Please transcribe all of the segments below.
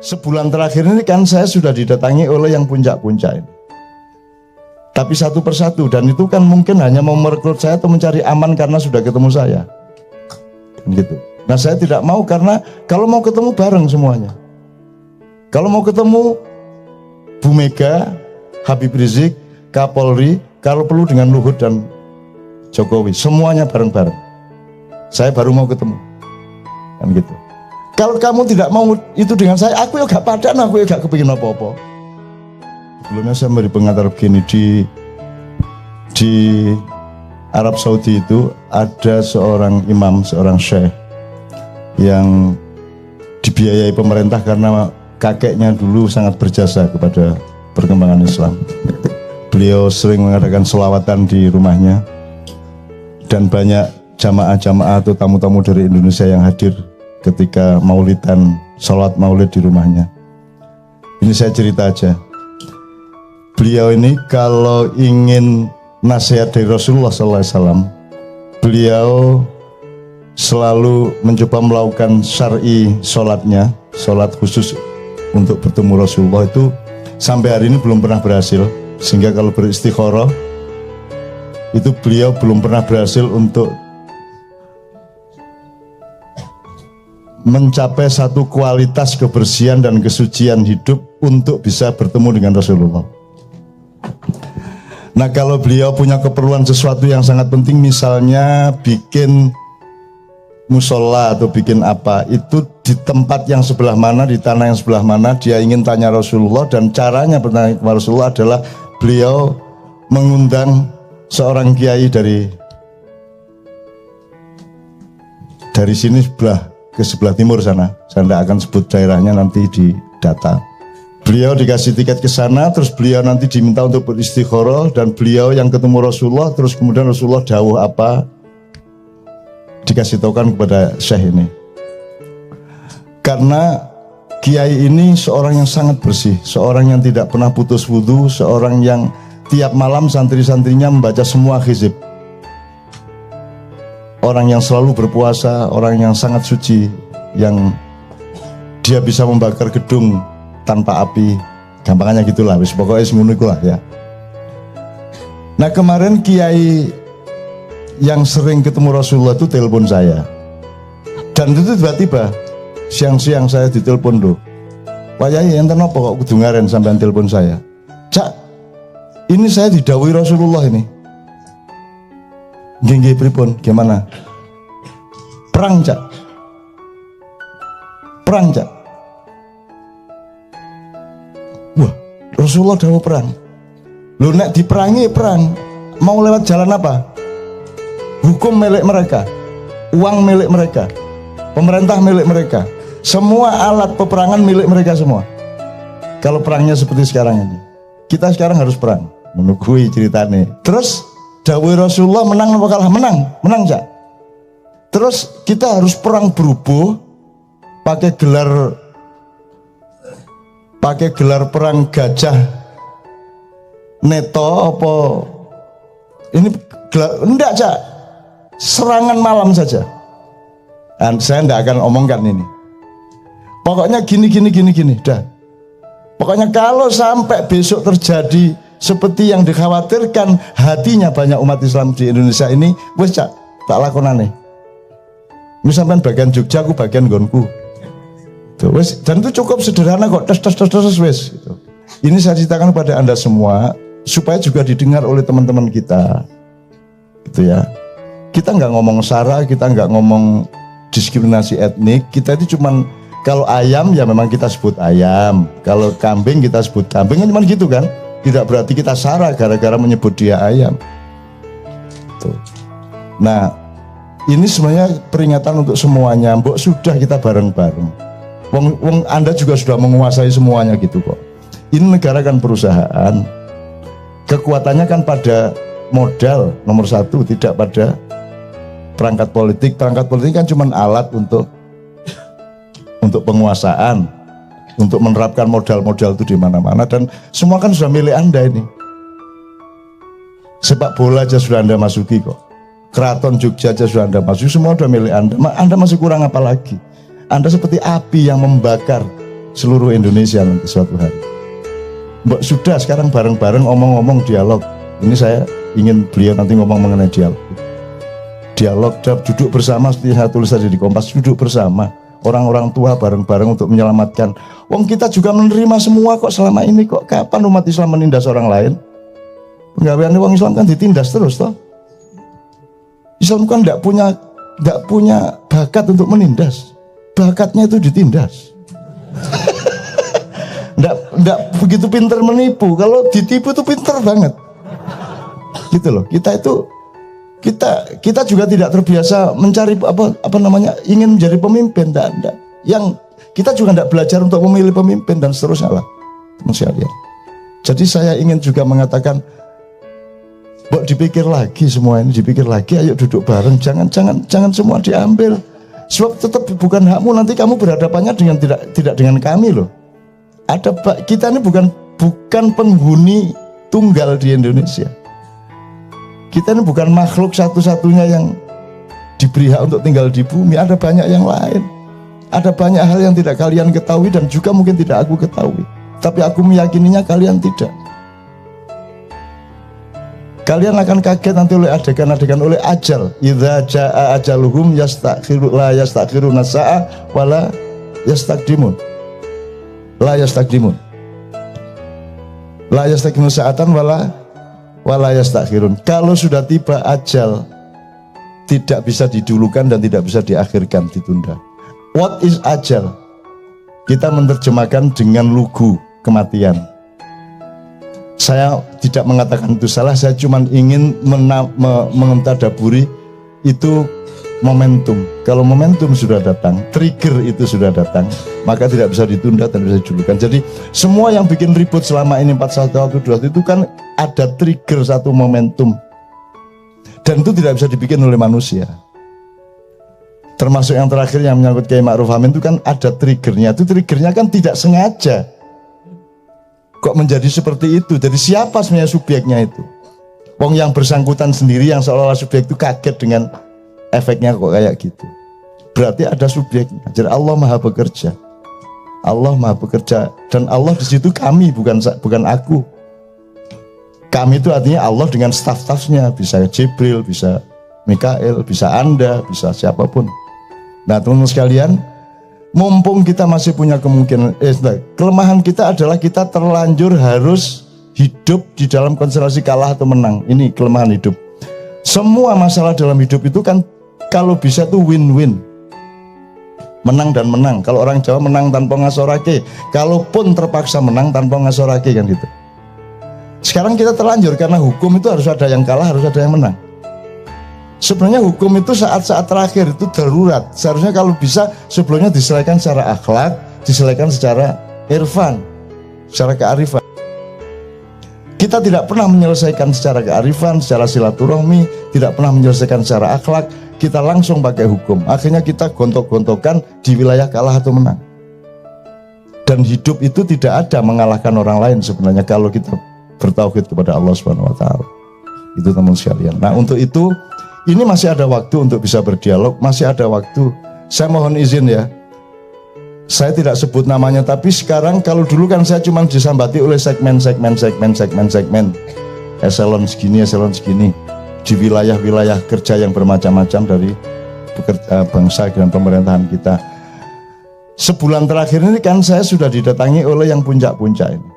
sebulan terakhir ini kan saya sudah didatangi oleh yang puncak-puncak ini. Tapi satu persatu, dan itu kan mungkin hanya mau merekrut saya atau mencari aman karena sudah ketemu saya. Gitu. Nah saya tidak mau, karena kalau mau ketemu bareng semuanya. Kalau mau ketemu Bu Mega, Habib Rizik, Kapolri, kalau perlu dengan Luhut dan Jokowi, semuanya bareng-bareng. Saya baru mau ketemu. Kan gitu. Kalau kamu tidak mau itu dengan saya, aku ya gak padan, aku ya gak kepingin apa-apa. Sebelumnya saya beri pengantar begini, di Arab Saudi itu ada seorang imam, seorang syekh yang dibiayai pemerintah karena kakeknya dulu sangat berjasa kepada perkembangan Islam. Beliau sering mengadakan selawatan di rumahnya, dan banyak jamaah-jamaah atau tamu-tamu dari Indonesia yang hadir ketika maulidan, sholat maulid di rumahnya. Ini saya cerita aja. Beliau ini kalau ingin nasihat dari Rasulullah SAW, beliau selalu mencoba melakukan syar'i sholatnya, sholat khusus untuk bertemu Rasulullah itu sampai hari ini belum pernah berhasil. Sehingga kalau beristikharah itu beliau belum pernah berhasil untuk mencapai satu kualitas kebersihan dan kesucian hidup untuk bisa bertemu dengan Rasulullah. Nah kalau beliau punya keperluan sesuatu yang sangat penting, misalnya bikin musola atau bikin apa, itu di tempat yang sebelah mana, di tanah yang sebelah mana, dia ingin tanya Rasulullah, dan caranya bertanya kepada Rasulullah adalah beliau mengundang seorang kiai dari sini ke sebelah timur sana. Saya tidak akan sebut daerahnya, nanti di data. Beliau dikasih tiket ke sana, terus beliau nanti diminta untuk beristikharah, dan beliau yang ketemu Rasulullah, terus kemudian Rasulullah dawuh apa, dikasih tahukan kepada syekh ini. Karena kiai ini seorang yang sangat bersih, seorang yang tidak pernah putus wudhu, seorang yang tiap malam santri-santrinya membaca semua hizib, orang yang selalu berpuasa, orang yang sangat suci, yang dia bisa membakar gedung tanpa api, gampangannya gitulah, wis pokoknya semuanya itulah ya. Nah kemarin kiai yang sering ketemu Rasulullah itu telepon saya, dan itu tiba-tiba siang-siang saya ditelepon, loh Pak Yai enten apa kok kudu ngaren sampean telepon saya. Cak, ini saya didhawuhi Rasulullah ini. Nggih pripun, gimana? Perang Cak, perang Cak. Wah, Rasulullah dawuh perang. Lu nek diperangi perang, mau lewat jalan apa? Hukum milik mereka, uang milik mereka, pemerintah milik mereka, semua alat peperangan milik mereka semua. Kalau perangnya seperti sekarang ini, kita sekarang harus perang, menunggu ceritanya. Terus dawuh Rasulullah menang apa kalah? Menang Cak. Terus kita harus perang berubuh, pakai gelar perang gajah neto apa ini gelar, enggak Cak, serangan malam saja. Dan saya enggak akan omongkan ini, pokoknya gini dah. Pokoknya kalau sampai besok terjadi seperti yang dikhawatirkan hatinya banyak umat Islam di Indonesia ini, wes Cak, tak lakonane. Misalkan bagian Jogja, aku bagian gonku. Wes, dan itu cukup sederhana kok, tes wes. Gitu. Ini saya ceritakan kepada Anda semua supaya juga didengar oleh teman-teman kita, gitu ya. Kita nggak ngomong sara, kita nggak ngomong diskriminasi etnik. Kita itu cuman, kalau ayam ya memang kita sebut ayam, kalau kambing kita sebut kambing, kan cuman gitu kan. Tidak berarti kita sara gara-gara menyebut dia ayam. Tuh. Nah, ini sebenarnya peringatan untuk semuanya. Mbok sudah kita bareng-bareng. Wong Anda juga sudah menguasai semuanya gitu kok. Ini negara kan perusahaan, kekuatannya kan pada modal nomor satu, tidak pada perangkat politik. Perangkat politik kan cuma alat untuk penguasaan, untuk menerapkan modal-modal itu di mana-mana, dan semua kan sudah milik Anda ini. Sepak bola aja sudah Anda masuki kok. Keraton Jogja aja sudah Anda masuki, semua sudah milik Anda. Anda masih kurang apa lagi? Anda seperti api yang membakar seluruh Indonesia nanti suatu hari. Mbak sudah sekarang bareng-bareng omong-omong dialog. Ini saya ingin beliau nanti ngomong mengenai dialog. Dialog, duduk bersama seperti saya tulis tadi di Kompas, duduk bersama orang-orang tua bareng-bareng untuk menyelamatkan. Wong kita juga menerima semua kok selama ini, kok kapan umat Islam menindas orang lain? Penggawean wong Islam kan ditindas terus toh. Islam kan tidak punya bakat untuk menindas, bakatnya itu ditindas. Nggak begitu pinter menipu, kalau ditipu itu pinter banget. Gitu loh. Kita juga tidak terbiasa mencari ingin menjadi pemimpin, enggak. Yang kita juga tidak belajar untuk memilih pemimpin dan seterusnya lah, teman sekalian. Jadi saya ingin juga mengatakan, Mbok dipikir lagi semua ini, dipikir lagi, ayo duduk bareng, jangan semua diambil. Sebab tetap bukan hakmu, nanti kamu berhadapannya dengan tidak dengan kami loh. Kita ini bukan penghuni tunggal di Indonesia. Kita ini bukan makhluk satu-satunya yang diberi hak untuk tinggal di bumi. Ada banyak yang lain. Ada banyak hal yang tidak kalian ketahui dan juga mungkin tidak aku ketahui. Tapi aku meyakininya kalian tidak. Kalian akan kaget nanti oleh adegan-adegan, oleh ajal. Idza jaa ajaluhum la yastakhiruna sa'a wala yastaqdimun. La yastaqdimun. La yastaqdimun sa'atan wala yastakhirun. Kalau sudah tiba ajal, tidak bisa didulukan dan tidak bisa diakhirkan, ditunda. What is ajal? Kita menerjemahkan dengan lugu kematian. Saya tidak mengatakan itu salah, saya cuma ingin mentadaburi itu momentum. Kalau momentum sudah datang, trigger itu sudah datang, maka tidak bisa ditunda dan bisa dijulukan. Jadi semua yang bikin ribut selama ini 4112 itu kan ada trigger satu momentum, dan itu tidak bisa dibikin oleh manusia. Termasuk yang terakhir yang menyangkut Kiai Ma'ruf Amin itu kan ada triggernya. Itu triggernya kan tidak sengaja. Kok menjadi seperti itu? Jadi siapa sebenarnya subjeknya itu? Wong yang bersangkutan sendiri yang seolah-olah subjek itu kaget dengan efeknya kok kayak gitu. Berarti ada subjeknya. Jadi Allah Maha Bekerja. Allah Maha Bekerja, dan Allah di situ kami, bukan aku. Kami itu artinya Allah dengan staf-stafnya, bisa Jibril, bisa Mikael, bisa Anda, bisa siapapun. Nah, teman-teman sekalian, mumpung kita masih punya kemungkinan, kelemahan kita adalah kita terlanjur harus hidup di dalam konstelasi kalah atau menang. Ini kelemahan hidup. Semua masalah dalam hidup itu kan kalau bisa tuh win-win, menang dan menang. Kalau orang Jawa menang tanpa ngasorake, kalaupun terpaksa menang tanpa ngasorake kan gitu. Sekarang kita terlanjur karena hukum itu harus ada yang kalah, harus ada yang menang. Sebenarnya hukum itu saat-saat terakhir itu darurat. Seharusnya kalau bisa sebelumnya diselesaikan secara akhlak, diselesaikan secara irfan, secara kearifan. Kita tidak pernah menyelesaikan secara kearifan, secara silaturahmi, tidak pernah menyelesaikan secara akhlak. Kita langsung pakai hukum. Akhirnya kita gontok-gontokan di wilayah kalah atau menang. Dan hidup itu tidak ada mengalahkan orang lain sebenarnya kalau kita bertauhid kepada Allah Subhanahu wa taala. Itu teman sekalian. Nah, untuk itu ini masih ada waktu untuk bisa berdialog, masih ada waktu. Saya mohon izin ya. Saya tidak sebut namanya, tapi sekarang kalau dulu kan saya cuma disambati oleh segmen. Eselon segini. Di wilayah-wilayah kerja yang bermacam-macam dari bangsa dan pemerintahan kita. Sebulan terakhir ini kan saya sudah didatangi oleh yang puncak-puncak ini.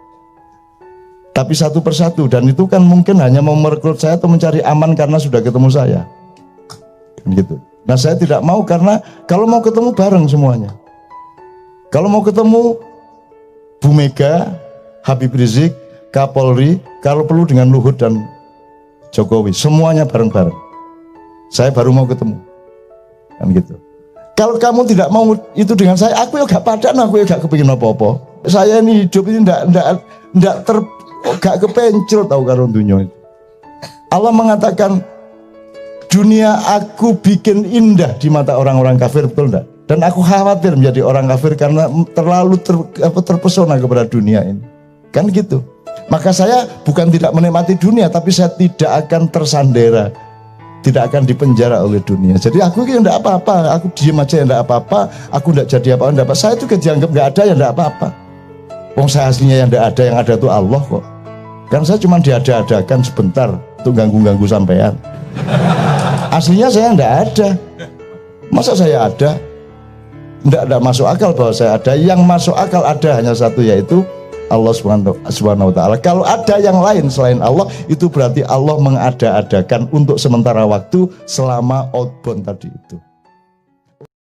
Tapi satu persatu, dan itu kan mungkin hanya mau merekrut saya atau mencari aman karena sudah ketemu saya. Gitu. Nah, saya tidak mau, karena kalau mau ketemu bareng semuanya. Kalau mau ketemu Bu Mega, Habib Rizik, Kapolri, kalau perlu dengan Luhut dan Jokowi, semuanya bareng-bareng. Saya baru mau ketemu. Kan gitu. Kalau kamu tidak mau itu dengan saya, aku ya gak padan, aku ya gak kepingin apa-apa. Saya ini hidup ini gak kepencil tahu karo dunia itu. Allah mengatakan dunia aku bikin indah di mata orang-orang kafir, betul enggak? Dan aku khawatir menjadi orang kafir karena terlalu terpesona kepada dunia ini. Kan gitu. Maka saya bukan tidak menikmati dunia, tapi saya tidak akan tersandera, tidak akan dipenjara oleh dunia. Jadi aku ini enggak apa-apa, aku diem aja enggak apa-apa, aku enggak jadi apa-apa, enggak apa. Saya juga dianggap enggak ada ya enggak apa-apa. Wong saya aslinya yang ada tuh Allah kok. Kan saya cuma diada-adakan sebentar untuk ganggu-ganggu sampean. Aslinya saya enggak ada. Masa saya ada? Enggak masuk akal bahwa saya ada. Yang masuk akal ada hanya satu, yaitu Allah Subhanahu wa ta'ala. Kalau ada yang lain selain Allah, itu berarti Allah mengada-adakan untuk sementara waktu selama outbound tadi itu.